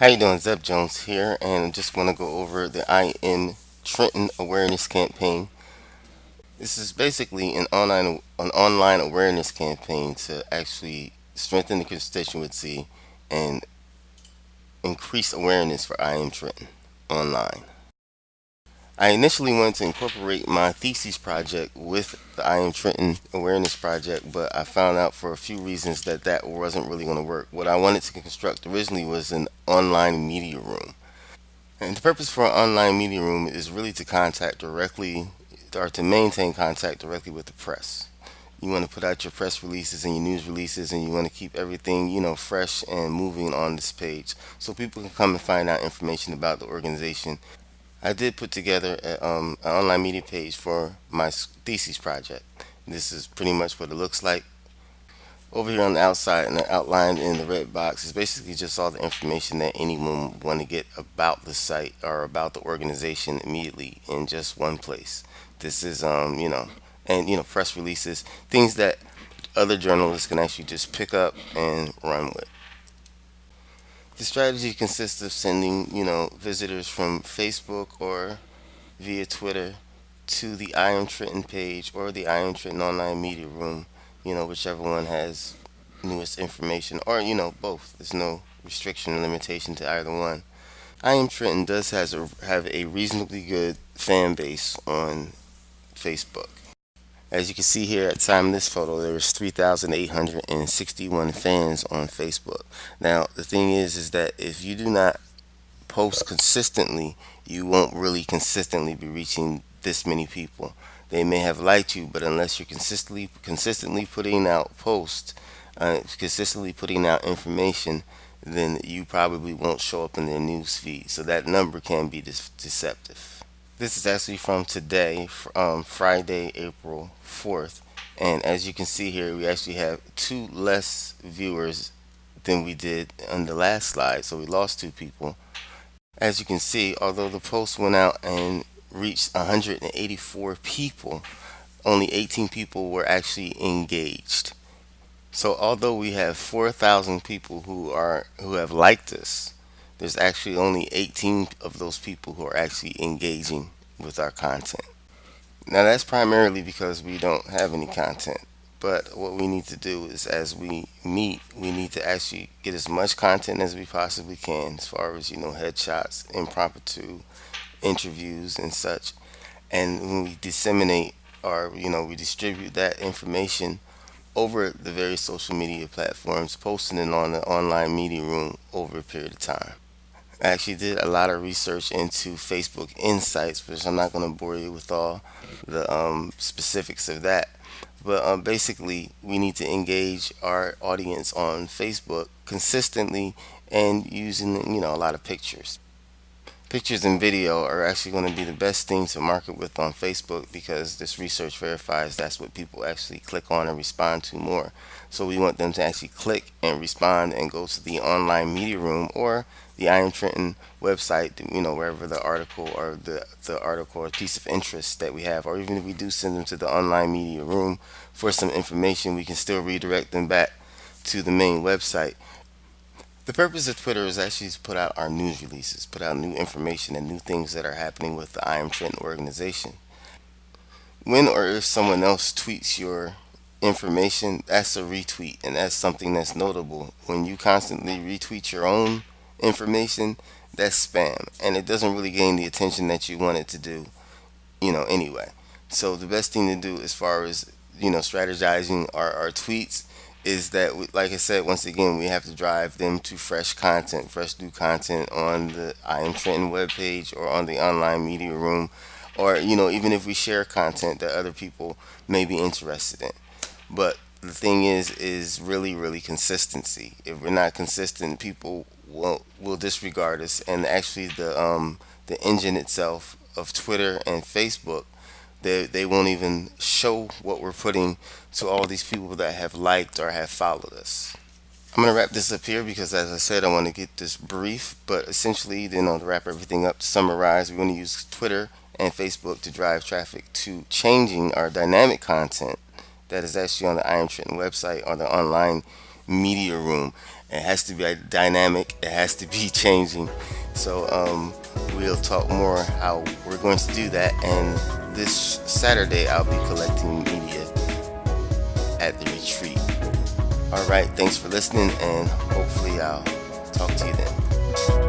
How you doing? Zeb Jones here, and I just want to go over the IN Trenton Awareness Campaign. This is basically an online awareness campaign to actually strengthen the constituency and increase awareness for IM Trenton online. I initially wanted to incorporate my thesis project with the IM Trenton Awareness Project, but I found out for a few reasons that that wasn't really going to work. What I wanted to construct originally was an online media room. And the purpose for an online media room is really to contact directly or to maintain contact directly with the press. You want to put out your press releases and your news releases, and you want to keep everything, fresh and moving on this page so people can come and find out information about the organization. I did put together an online media page for my thesis project. This is pretty much what it looks like. Over here on the outside and outlined in the red box is basically just all the information that anyone would want to get about the site or about the organization immediately in just one place. This is and press releases, things that other journalists can actually just pick up and run with. The strategy consists of sending, visitors from Facebook or via Twitter to the I Am Trenton page or the I Am Trenton online media room, whichever one has newest information, or both. There's no restriction or limitation to either one. I Am Trenton does have a reasonably good fan base on Facebook. As you can see here at the time of this photo, there was 3,861 fans on Facebook. Now, the thing is that if you do not post consistently, you won't really consistently be reaching this many people. They may have liked you, but unless you're consistently putting out posts, consistently putting out information, then you probably won't show up in their news feed. So that number can be deceptive. This is actually from today, Friday, April 4th. And as you can see here, we actually have two less viewers than we did on the last slide. So we lost two people. As you can see, although the post went out and reached 184 people, only 18 people were actually engaged. So although we have 4,000 people who have liked us, there's actually only 18 of those people who are actually engaging with our content. Now that's primarily because we don't have any content. But what we need to do is, as we meet, we need to actually get as much content as we possibly can, as far as headshots, impromptu interviews, and such. And when we disseminate or we distribute that information over the various social media platforms, posting it on the online media room over a period of time. I actually did a lot of research into Facebook Insights, which I'm not going to bore you with all the specifics of that. But basically, we need to engage our audience on Facebook consistently and using a lot of pictures. Pictures and video are actually going to be the best thing to market with on Facebook because this research verifies that's what people actually click on and respond to more. So we want them to actually click and respond and go to the online media room or the I Am Trenton website, wherever the article or the article or piece of interest that we have, or even if we do send them to the online media room for some information, we can still redirect them back to the main website. The purpose of Twitter is actually to put out our news releases, put out new information and new things that are happening with the I Am Trenton organization. When or if someone else tweets your information, that's a retweet, and that's something that's notable. When you constantly retweet your own information, that's spam, and it doesn't really gain the attention that you want it to do, anyway. So the best thing to do as far as strategizing our tweets is that like I said, once again, we have to drive them to fresh new content on the I Am Trenton webpage or on the online media room, or even if we share content that other people may be interested in. But the thing is really consistency. If we're not consistent, people will disregard us, and actually the engine itself of Twitter and Facebook, they won't even show what we're putting to all these people that have liked or have followed us. I'm going to wrap this up here because, as I said, I want to get this brief, but essentially, to wrap everything up, to summarize, we're going to use Twitter and Facebook to drive traffic to changing our dynamic content that is actually on the I Am Trenton website or the online media room. It has to be dynamic. It has to be changing. So we'll talk more how we're going to do that. And this Saturday, I'll be collecting media at the retreat. All right. Thanks for listening, and hopefully I'll talk to you then.